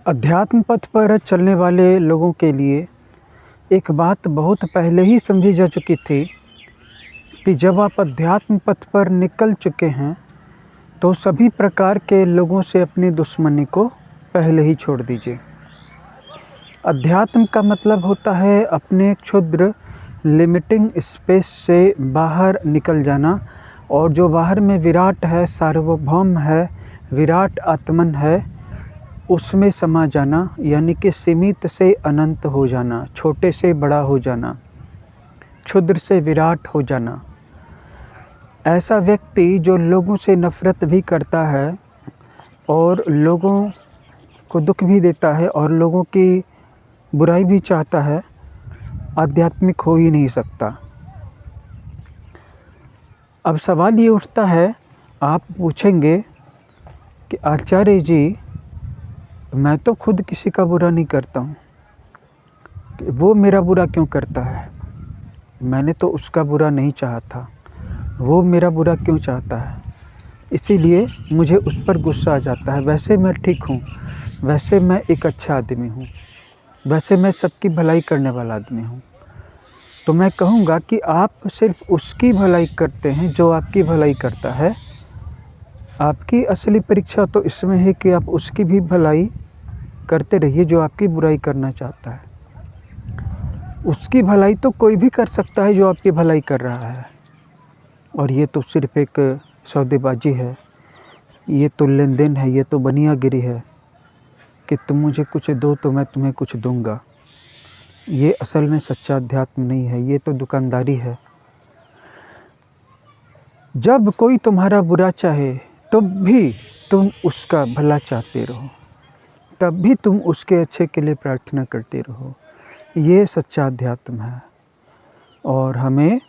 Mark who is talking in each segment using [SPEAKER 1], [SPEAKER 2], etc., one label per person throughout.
[SPEAKER 1] अध्यात्म पथ पर चलने वाले लोगों के लिए एक बात बहुत पहले ही समझी जा चुकी थी कि जब आप अध्यात्म पथ पर निकल चुके हैं तो सभी प्रकार के लोगों से अपनी दुश्मनी को पहले ही छोड़ दीजिए। अध्यात्म का मतलब होता है अपने क्षुद्र लिमिटिंग स्पेस से बाहर निकल जाना, और जो बाहर में विराट है, सार्वभौम है, विराट आत्मन है, उसमें समा जाना, यानी कि सीमित से अनंत हो जाना, छोटे से बड़ा हो जाना, क्षुद्र से विराट हो जाना। ऐसा व्यक्ति जो लोगों से नफ़रत भी करता है और लोगों को दुख भी देता है और लोगों की बुराई भी चाहता है, आध्यात्मिक हो ही नहीं सकता। अब सवाल ये उठता है, आप पूछेंगे कि आचार्य जी, मैं तो खुद किसी का बुरा नहीं करता हूँ, वो मेरा बुरा क्यों करता है? मैंने तो उसका बुरा नहीं चाहा था, वो मेरा बुरा क्यों चाहता है? इसीलिए मुझे उस पर गुस्सा आ जाता है। वैसे मैं ठीक हूँ, वैसे मैं एक अच्छा आदमी हूँ, वैसे मैं सबकी भलाई करने वाला आदमी हूँ। तो मैं कहूँगा कि आप सिर्फ उसकी भलाई करते हैं जो आपकी भलाई करता है। आपकी असली परीक्षा तो इसमें है कि आप उसकी भी भलाई करते रहिए जो आपकी बुराई करना चाहता है। उसकी भलाई तो कोई भी कर सकता है जो आपकी भलाई कर रहा है, और ये तो सिर्फ एक सौदेबाजी है, ये तो लेन देन है, ये तो बनियागिरी है कि तुम मुझे कुछ दो तो मैं तुम्हें कुछ दूंगा। ये असल में सच्चा अध्यात्म नहीं है, ये तो दुकानदारी है। जब कोई तुम्हारा बुरा चाहे तब भी तुम उसका भला चाहते रहो, तब भी तुम उसके अच्छे के लिए प्रार्थना करते रहो। ये सच्चा अध्यात्म है, और हमें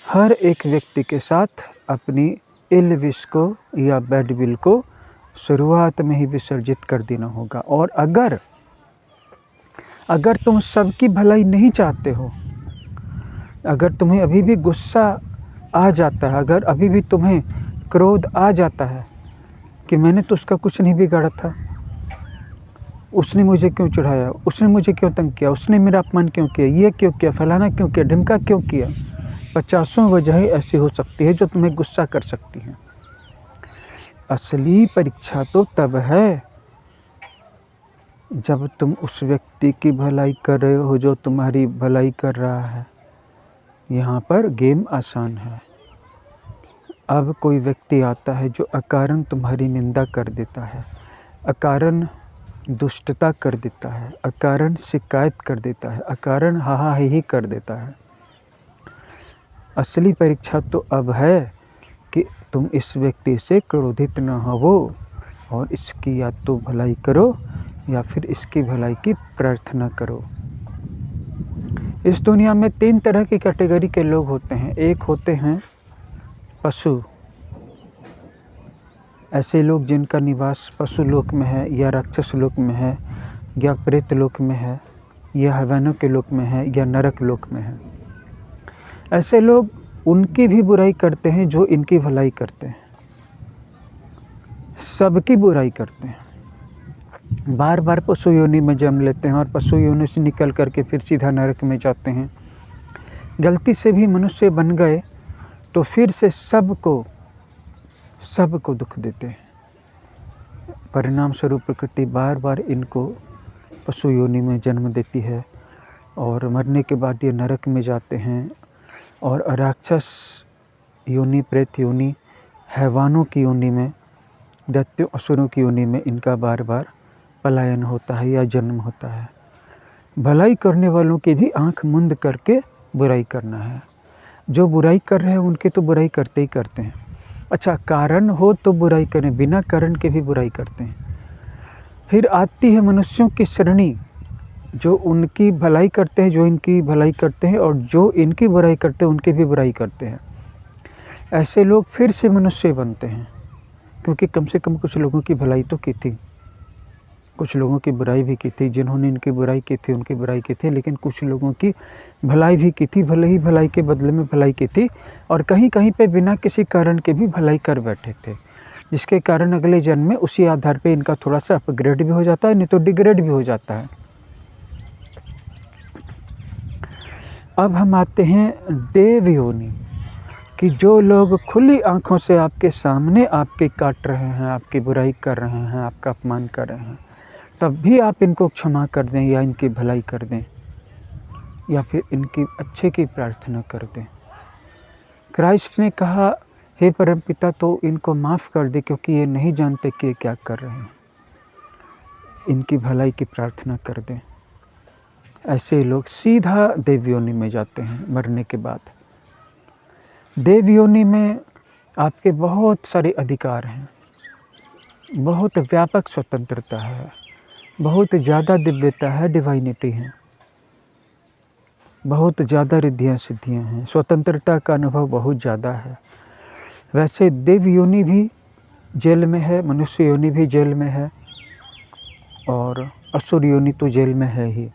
[SPEAKER 1] हर एक व्यक्ति के साथ अपनी इल विश को या बैड विल को शुरुआत में ही विसर्जित कर देना होगा। और अगर तुम सबकी भलाई नहीं चाहते हो, अगर तुम्हें अभी भी गुस्सा आ जाता है, अगर अभी भी तुम्हें क्रोध आ जाता है कि मैंने तो उसका कुछ नहीं बिगाड़ा था, उसने मुझे क्यों चढ़ाया, उसने मुझे क्यों तंग किया, उसने मेरा अपमान क्यों किया, ये क्यों किया, फलाना क्यों किया, ढिमका क्यों किया, 50 वजहें ऐसी हो सकती है जो तुम्हें गुस्सा कर सकती हैं। असली परीक्षा तो तब है जब तुम उस व्यक्ति की भलाई कर रहे हो जो तुम्हारी भलाई कर रहा है। यहाँ पर गेम आसान है। अब कोई व्यक्ति आता है जो अकारण तुम्हारी निंदा कर देता है, अकारण दुष्टता कर देता है, अकारण शिकायत कर देता है, अकारण हाहा ही कर देता है। असली परीक्षा तो अब है कि तुम इस व्यक्ति से क्रोधित न हो और इसकी या तो भलाई करो या फिर इसकी भलाई की प्रार्थना करो। इस दुनिया में 3 तरह की कैटेगरी के लोग होते हैं। एक होते हैं पशु, ऐसे लोग जिनका निवास पशु लोक में है या राक्षस लोक में है या प्रेत लोक में है या हैवानों के लोक में है या नरक लोक में है। ऐसे लोग उनकी भी बुराई करते हैं जो इनकी भलाई करते हैं, सबकी बुराई करते हैं, बार बार पशु योनि में जन्म लेते हैं और पशु योनि से निकल करके फिर सीधा नरक में जाते हैं। गलती से भी मनुष्य बन गए तो फिर से सबको दुख देते हैं। परिणाम स्वरूप प्रकृति बार बार इनको पशु योनि में जन्म देती है और मरने के बाद ये नरक में जाते हैं, और राक्षस योनि, प्रेत योनि, हैवानों की योनि में, दैत्यों असुरों की योनि में इनका बार बार पलायन होता है या जन्म होता है। भलाई करने वालों की भी आंख मुंद करके बुराई करना है। जो बुराई कर रहे हैं उनके तो बुराई करते ही करते हैं। अच्छा, कारण हो तो बुराई करें, बिना कारण के भी बुराई करते हैं। फिर आती है मनुष्यों की श्रेणी जो उनकी भलाई करते हैं, जो इनकी भलाई करते हैं, और जो इनकी बुराई करते हैं उनकी भी बुराई करते हैं। ऐसे लोग फिर से मनुष्य बनते हैं, क्योंकि कम से कम कुछ लोगों की भलाई तो की थी, कुछ लोगों की बुराई भी की थी। जिन्होंने इनकी बुराई की थी उनकी बुराई की थी, लेकिन कुछ लोगों की भलाई भी की थी, भले ही भलाई के बदले में भलाई की थी, और कहीं कहीं पे बिना किसी कारण के भी भलाई कर बैठे थे। जिसके कारण अगले जन्म में उसी आधार पे इनका थोड़ा सा अपग्रेड भी हो जाता है, नहीं तो डिग्रेड भी हो जाता है। अब हम आते हैं देव योनि, कि जो लोग खुली आँखों से आपके सामने आपके काट रहे हैं, आपकी बुराई कर रहे हैं, आपका अपमान कर रहे हैं, तब भी आप इनको क्षमा कर दें या इनकी भलाई कर दें या फिर इनकी अच्छे की प्रार्थना कर दें। क्राइस्ट ने कहा, हे परमपिता तो इनको माफ़ कर दे क्योंकि ये नहीं जानते कि ये क्या कर रहे हैं, इनकी भलाई की प्रार्थना कर दें। ऐसे लोग सीधा देव योनि में जाते हैं मरने के बाद। देव योनि में आपके बहुत सारे अधिकार हैं, बहुत व्यापक स्वतंत्रता है, बहुत ज़्यादा दिव्यता है, डिवाइनिटी है, बहुत ज़्यादा रिद्धियाँ सिद्धियाँ हैं, स्वतंत्रता का अनुभव बहुत ज़्यादा है। वैसे देव योनि भी जेल में है, मनुष्य योनि भी जेल में है और असुर योनि तो जेल में है ही।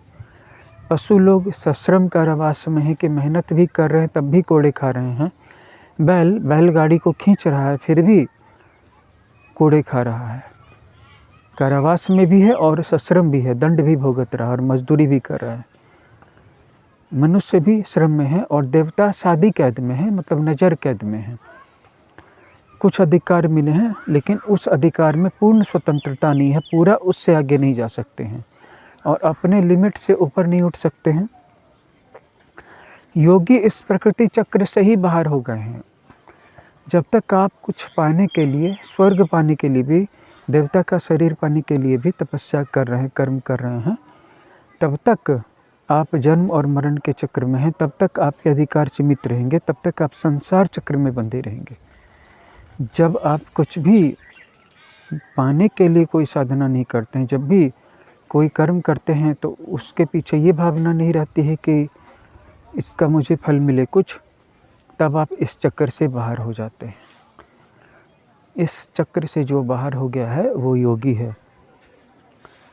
[SPEAKER 1] पशु लोग सश्रम कारावास में है कि मेहनत भी कर रहे हैं तब भी कोड़े खा रहे हैं। बैलगाड़ी को खींच रहा है फिर भी कोड़े खा रहा है, कारावास में भी है और सश्रम भी है, दंड भी भुगत रहा है और मजदूरी भी कर रहा है। मनुष्य भी श्रम में है और देवता शादी कैद में है, मतलब नज़र कैद में है। कुछ अधिकार मिले हैं लेकिन उस अधिकार में पूर्ण स्वतंत्रता नहीं है, पूरा उससे आगे नहीं जा सकते हैं और अपने लिमिट से ऊपर नहीं उठ सकते हैं। योगी इस प्रकृति चक्र से ही बाहर हो गए हैं। जब तक आप कुछ पाने के लिए, स्वर्ग पाने के लिए भी, देवता का शरीर पाने के लिए भी तपस्या कर रहे हैं, कर्म कर रहे हैं, तब तक आप जन्म और मरण के चक्र में हैं, तब तक आपके अधिकार सीमित रहेंगे, तब तक आप संसार चक्र में बंधे रहेंगे। जब आप कुछ भी पाने के लिए कोई साधना नहीं करते हैं, जब भी कोई कर्म करते हैं तो उसके पीछे ये भावना नहीं रहती है कि इसका मुझे फल मिले कुछ, तब आप इस चक्कर से बाहर हो जाते हैं। इस चक्र से जो बाहर हो गया है वो योगी है,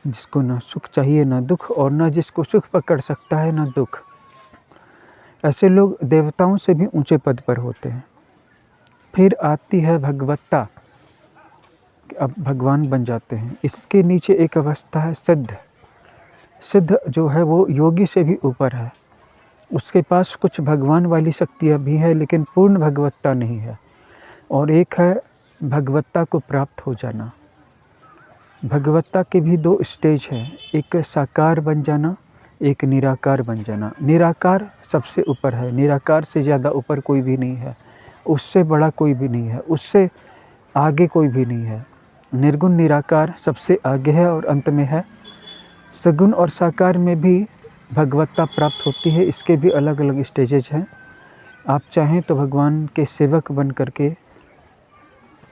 [SPEAKER 1] जिसको ना सुख चाहिए ना दुख, और ना जिसको सुख पकड़ सकता है ना दुख। ऐसे लोग देवताओं से भी ऊंचे पद पर होते हैं। फिर आती है भगवत्ता, अब भगवान बन जाते हैं। इसके नीचे एक अवस्था है सिद्ध। सिद्ध जो है वो योगी से भी ऊपर है, उसके पास कुछ भगवान वाली शक्तियाँ भी है लेकिन पूर्ण भगवत्ता नहीं है। और एक है भगवत्ता को प्राप्त हो जाना। भगवत्ता के भी दो स्टेज हैं, एक साकार बन जाना, एक निराकार बन जाना। निराकार सबसे ऊपर है, निराकार से ज़्यादा ऊपर कोई भी नहीं है, उससे बड़ा कोई भी नहीं है, उससे आगे कोई भी नहीं है। निर्गुण निराकार सबसे आगे है और अंत में है। सगुण और साकार में भी भगवत्ता प्राप्त होती है, इसके भी अलग अलग स्टेजेज हैं। आप चाहें तो भगवान के सेवक बन करके,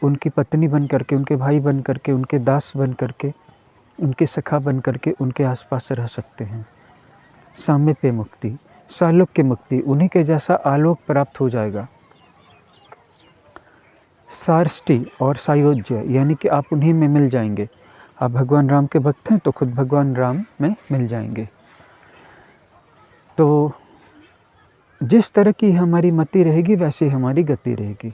[SPEAKER 1] उनकी पत्नी बन करके, उनके भाई बन करके, उनके दास बन करके, उनके सखा बन करके उनके आसपास रह सकते हैं। सामीप्य मुक्ति, सालोक्य मुक्ति, उन्हीं के जैसा आलोक प्राप्त हो जाएगा। सारष्टी और सायोज्य, यानी कि आप उन्हीं में मिल जाएंगे। आप भगवान राम के भक्त हैं तो खुद भगवान राम में मिल जाएंगे। तो जिस तरह की हमारी मति रहेगी वैसी हमारी गति रहेगी।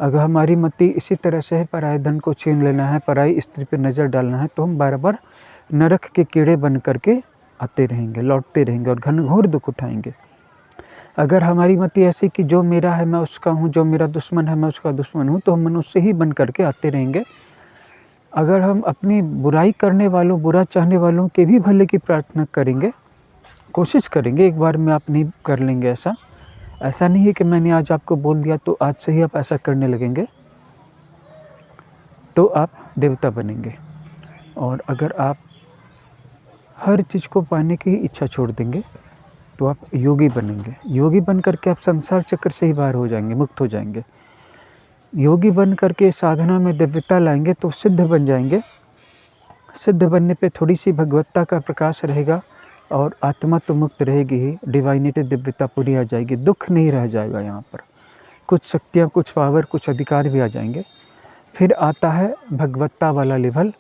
[SPEAKER 1] अगर हमारी मति इसी तरह से है, पराये धन को छीन लेना है, पराई स्त्री पर नज़र डालना है, तो हम बार बार नरक के कीड़े बन करके आते रहेंगे, लौटते रहेंगे और घनघोर दुख उठाएंगे। अगर हमारी मति ऐसी कि जो मेरा है मैं उसका हूँ, जो मेरा दुश्मन है मैं उसका दुश्मन हूँ, तो हम मनुष्य ही बन करके आते रहेंगे। अगर हम अपनी बुराई करने वालों, बुरा चाहने वालों के भी भले की प्रार्थना करेंगे, कोशिश करेंगे, एक बार में आप नहीं कर लेंगे ऐसा नहीं है कि मैंने आज आपको बोल दिया तो आज से ही आप ऐसा करने लगेंगे तो आप देवता बनेंगे। और अगर आप हर चीज़ को पाने की इच्छा छोड़ देंगे तो आप योगी बनेंगे। योगी बन करके आप संसार चक्र से ही बाहर हो जाएंगे, मुक्त हो जाएंगे। योगी बन करके साधना में दिव्यता लाएंगे तो सिद्ध बन जाएंगे। सिद्ध बनने पे थोड़ी सी भगवत्ता का प्रकाश रहेगा और आत्मा तो मुक्त रहेगी ही, डिवाइनिटी दिव्यता पूरी आ जाएगी, दुख नहीं रह जाएगा। यहाँ पर कुछ शक्तियाँ, कुछ पावर, कुछ अधिकार भी आ जाएंगे। फिर आता है भगवत्ता वाला लेवल।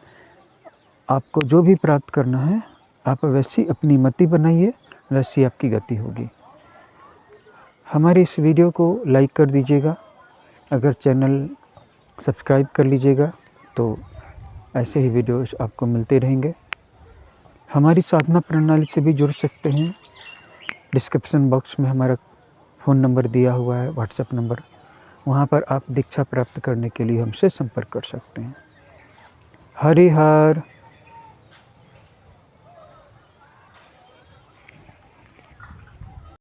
[SPEAKER 1] आपको जो भी प्राप्त करना है आप वैसी अपनी मति बनाइए, वैसी आपकी गति होगी। हमारे इस वीडियो को लाइक कर दीजिएगा। अगर चैनल सब्सक्राइब कर लीजिएगा, तो ऐसे ही वीडियोस आपको मिलते रहेंगे। हमारी साधना प्रणाली से भी जुड़ सकते हैं। डिस्क्रिप्शन बॉक्स में हमारा फ़ोन नंबर दिया हुआ है, व्हाट्सएप नंबर, वहाँ पर आप दीक्षा प्राप्त करने के लिए हमसे संपर्क कर सकते हैं। हरि हर